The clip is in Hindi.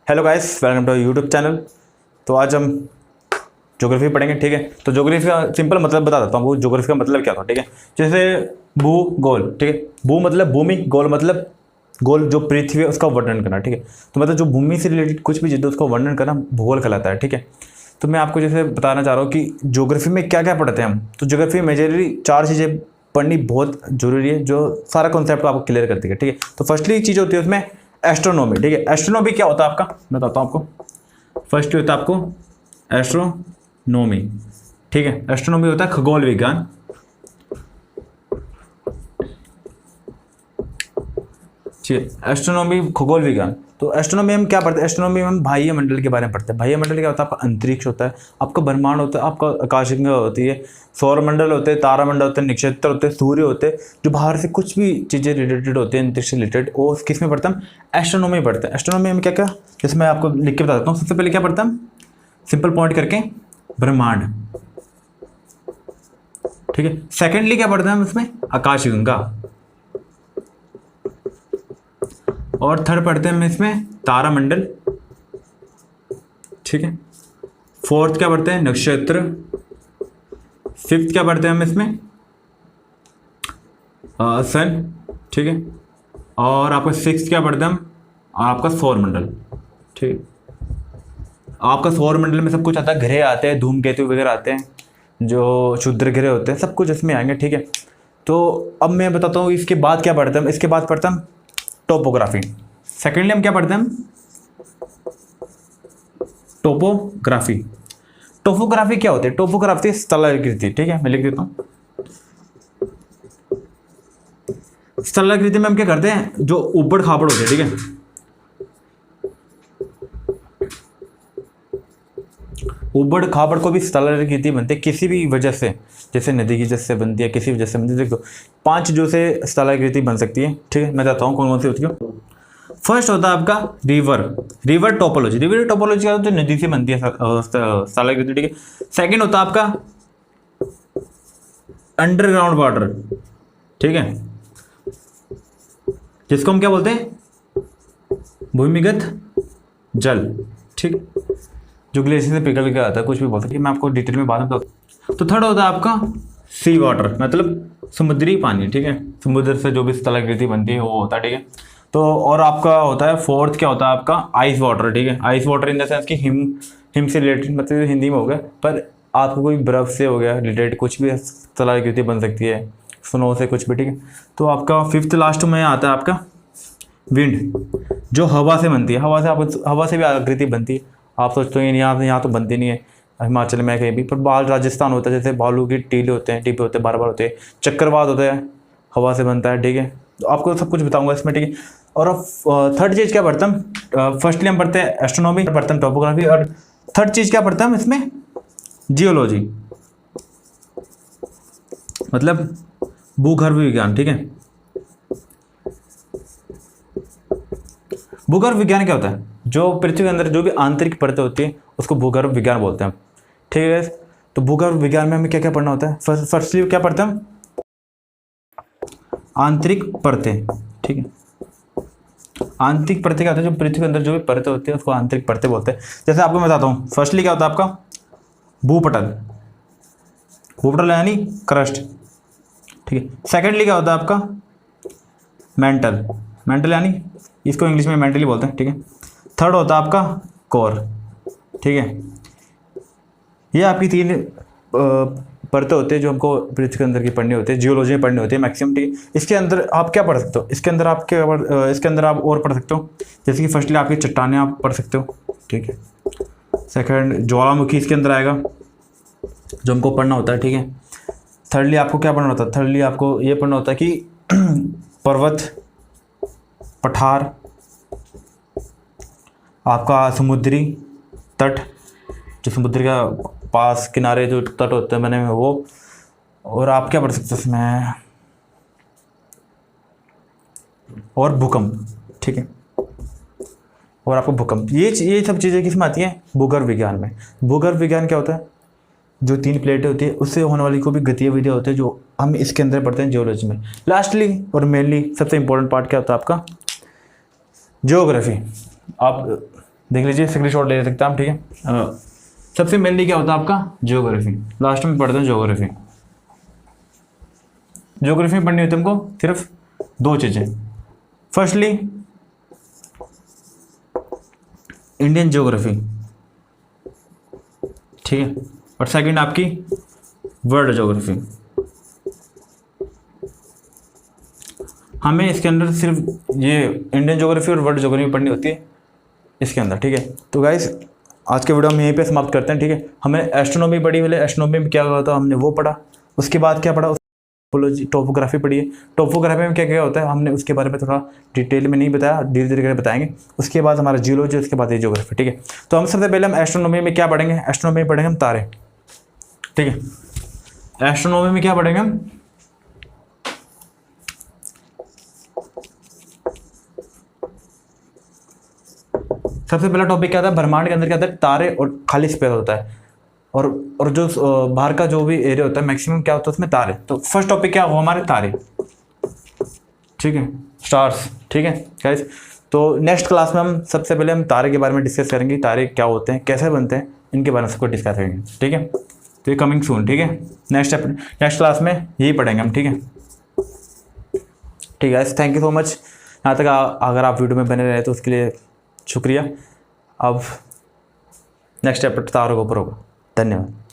Hello guys, welcome to YouTube channel. तो आज हम ज्योग्राफी पढ़ेंगे, ठीक है। तो ज्योग्राफी का सिंपल मतलब बता देता हूँ, वो ज्योग्राफी का मतलब क्या था, ठीक है। जैसे भूगोल, ठीक है। भू मतलब भूमि, गोल मतलब गोल जो पृथ्वी है उसका वर्णन करना, ठीक है। तो मतलब जो भूमि से रिलेटेड कुछ भी चीज़ है उसका वर्णन करना भूगोल कहलाता है, ठीक है। तो मैं आपको जैसे बताना चाह रहा हूँ कि ज्योग्राफी में क्या क्या पढ़ते हैं हम। तो ज्योग्राफी में मेजरली 4 चीज़ें पढ़नी बहुत जरूरी है, जो सारा कॉन्सेप्ट आपको क्लियर कर देगा, ठीक है। तो फर्स्टली चीज़ होती है उसमें एस्ट्रोनॉमी, ठीक है। एस्ट्रोनॉमी क्या होता है आपका, मैं बताता हूँ आपको। फर्स्ट होता है आपको एस्ट्रोनॉमी, ठीक है। एस्ट्रोनॉमी होता है खगोल विज्ञान, ठीक है। एस्ट्रोनॉमी खगोल विज्ञान। तो एस्ट्रोनॉमी हम क्या पढ़ते हैं, एस्ट्रोनॉमी में हम बाह्य मंडल के बारे में पढ़ते हैं। बाह्य मंडल क्या होता है, आपका अंतरिक्ष होता है, आपका ब्रह्मांड होता है, आपका आकाशगंगा होती है, सौर मंडल होते हैं, तारामंडल होते हैं, नक्षत्र होते हैं, सूर्य होते हैं, जो बाहर से कुछ भी चीज़ें रिलेटेड होती हैं अंतरिक्ष से रिलेटेड, वो किस में पढ़ते हैं, एस्ट्रोनॉमी पढ़ते हैं। एस्ट्रोनॉमी में क्या क्या, जैसे मैं आपको लिख के बता देता हूँ। सबसे पहले क्या पढ़ते हैं, सिंपल पॉइंट करके ब्रह्मांड, ठीक है। सेकेंडली क्या पढ़ते हैं हम इसमें, आकाशगंगा। और थर्ड पढ़ते हैं हम इसमें तारामंडल, ठीक है। फोर्थ क्या पढ़ते हैं, नक्षत्र। फिफ्थ क्या पढ़ते हैं हम इसमें, सन, ठीक है। और आपका सिक्स्थ क्या पढ़ते हैं हम, आपका सौर मंडल, ठीक। आपका सौर मंडल में सब कुछ आता है, ग्रह आते हैं, धूमकेतु वगैरह आते हैं, जो क्षुद्र ग्रह होते हैं, सब कुछ इसमें आएंगे, ठीक है। तो अब मैं बताता हूँ इसके बाद क्या पढ़ते हैं हम। इसके बाद पढ़ते हैं हम टोपोग्राफी। सेकेंडली हम क्या पढ़ते हैं, टोपोग्राफी। टोपोग्राफी क्या होती है, टोपोग्राफी स्थलाकृति, ठीक है। मैं लिख देता हूँ। स्थलाकृति में हम क्या करते हैं, जो ऊबड़ खाबड़ होते हैं, ठीक है। ऊबड़ खाबड़ को भी स्थलाकृति बनती है किसी भी वजह से, जैसे नदी की वजह से बनती है, किसी वजह से बनती है। देखो 5 चीजों से स्थलाकृति बन सकती है, ठीक है। मैं बताता हूँ कौन कौन सी होती है। फर्स्ट होता है आपका रिवर टोपोलॉजी। रिवर टोपोलॉजी क्या होता है, नदी से बनती है स्थलाकृति, ठीक है। सेकंड होता है आपका अंडरग्राउंड वाटर, ठीक है, जिसको हम क्या बोलते हैं, भूमिगत जल, ठीक, जो ग्लेशियर से पिघल के आता है, कुछ भी बोल सकते हैं, मैं आपको डिटेल में बाद में बताऊँ। तो थर्ड होता है आपका सी वाटर, मतलब समुद्री पानी, ठीक है। समुद्र से जो भी स्थलाकृति बनती है वो होता है, ठीक है। तो और आपका होता है फोर्थ क्या होता है आपका आइस वाटर, ठीक है। Ice water in the sense कि हिम से रिलेटेड, मतलब हिंदी में हो गया, पर आपको कोई बर्फ से हो गया रिलेटेड, कुछ भी स्थलाकृति बन सकती है, स्नो से कुछ भी, ठीक है। तो आपका फिफ्थ लास्ट में आता है आपका विंड, जो हवा से बनती है। हवा से भी आकृति बनती है। आप सोचते हैं यहाँ तो बनती नहीं है हिमाचल में कहीं भी, पर बाल राजस्थान होता है, जैसे भालू की टीले होते हैं, टिपे होते हैं, बार होते हैं, चक्रवात होता है, हवा से बनता है, ठीक है। तो आपको सब कुछ बताऊंगा इसमें, ठीक है। और अब थर्ड चीज़ क्या पढ़ते हम, फर्स्टली हम पढ़ते हैं एस्ट्रोनॉमी, पढ़ते हैं टोपोग्राफी, और थर्ड चीज़ क्या पढ़ते हैं हम इसमें, जियोलॉजी, मतलब भूगर्भ विज्ञान, ठीक है। भूगर्भ विज्ञान क्या होता है, जो पृथ्वी के अंदर जो भी आंतरिक परतें होती है उसको भूगर्भ विज्ञान बोलते हैं, ठीक है। तो भूगर्भ विज्ञान में हमें क्या क्या पढ़ना होता है, फर्स्टली क्या पढ़ते हैं हम, आंतरिक परतें, ठीक है। आंतरिक परतें क्या होता है, जो पृथ्वी के अंदर जो भी परतें होती है उसको आंतरिक परतें बोलते हैं। जैसे आपको मैं बताता हूँ, फर्स्टली क्या होता है आपका भूपटल, भूपटल यानी क्रस्ट, ठीक है। सेकेंडली क्या होता है आपका मेंटल, मेंटल यानी इसको इंग्लिश में मेंटली बोलते हैं, ठीक है। थर्ड होता है आपका कोर, ठीक है। ये आपकी 3 परतें होते हैं जो हमको पृथ्वी के अंदर की पढ़नी होती है, जियोलॉजी में पढ़नी होती है मैक्सिमम, ठीक है। इसके अंदर आप क्या पढ़ सकते हो, इसके अंदर आप और पढ़ सकते हो, जैसे कि फर्स्टली आपकी चट्टानें आप पढ़ सकते हो, ठीक है। सेकंड ज्वालामुखी इसके अंदर आएगा, जो हमको पढ़ना होता है, ठीक है। थर्डली आपको क्या पढ़ना होता है, थर्डली आपको ये पढ़ना होता है कि पर्वत, पठार, आपका समुद्री तट, जो समुद्र का पास किनारे जो तट होते हैं बने हुए वो, और आप क्या पढ़ सकते हैं इसमें, और भूकंप, ठीक है। और आपको भूकंप, ये सब चीज़ें किस में आती हैं, भूगर्भ विज्ञान में। भूगर्भ विज्ञान क्या होता है, जो 3 प्लेटें होती है उससे होने वाली कोई भी गतिविधियाँ होती है जो हम इसके अंदर पढ़ते हैं जियोलॉजी में। लास्टली और मेनली सबसे इंपॉर्टेंट पार्ट क्या होता है आपका, ज्योग्राफी। आप देख लीजिए, स्क्रीनशॉट ले सकते हैं आप, ठीक है। सबसे मेनली क्या होता है आपका ज्योग्राफी, लास्ट में पढ़ते हैं ज्योग्राफी। ज्योग्राफी पढ़नी होती है हमको सिर्फ दो चीज़ें, फर्स्टली इंडियन ज्योग्राफी, ठीक है, और सेकंड आपकी वर्ल्ड ज्योग्राफी। हमें इसके अंदर सिर्फ ये इंडियन ज्योग्राफी और वर्ल्ड ज्योग्राफी पढ़नी होती है इसके अंदर, ठीक है। तो गाइस आज के वीडियो हम यहीं पे समाप्त करते हैं, ठीक है। हमने एस्ट्रोनॉमी पढ़ी, पहले एस्ट्रोनॉमी में क्या होता है हमने वो पढ़ा, उसके बाद क्या पढ़ा, टोपोग्राफी पढ़ी है। टोपोग्राफी में क्या क्या होता है हमने उसके बारे में थोड़ा डिटेल में नहीं बताया, धीरे धीरे करके बताएंगे। उसके बाद हमारा जियोलॉजी, उसके बाद ये ज्योग्राफी, ठीक है। तो हम सबसे पहले हम एस्ट्रोनॉमी में क्या पढ़ेंगे, एस्ट्रोनॉमी में पढ़ेंगे हम तारे, ठीक है। एस्ट्रोनॉमी में क्या पढ़ेंगे हम, सबसे पहला टॉपिक क्या था, ब्रह्मांड के अंदर क्या होता है, तारे और खाली स्पेस होता है, और जो बाहर का जो भी एरिया होता है मैक्सिमम क्या होता है उसमें तारे। तो फर्स्ट टॉपिक क्या हो हमारे तारे, ठीक है, स्टार्स, ठीक है गाइस। तो नेक्स्ट क्लास में हम सबसे पहले हम तारे के बारे में डिस्कस करेंगे, तारे क्या होते हैं, कैसे बनते हैं, इनके बारे में सबको डिस्कस करेंगे, ठीक है। तो ये कमिंग सून, ठीक है, नेक्स्ट क्लास में यही पढ़ेंगे हम, ठीक है। ठीक है guys, thank you so much. यहाँ तक अगर आप वीडियो में बने रहे तो उसके लिए शुक्रिया। अब नेक्स्ट चैप्टर तारों के ऊपर होगा। धन्यवाद।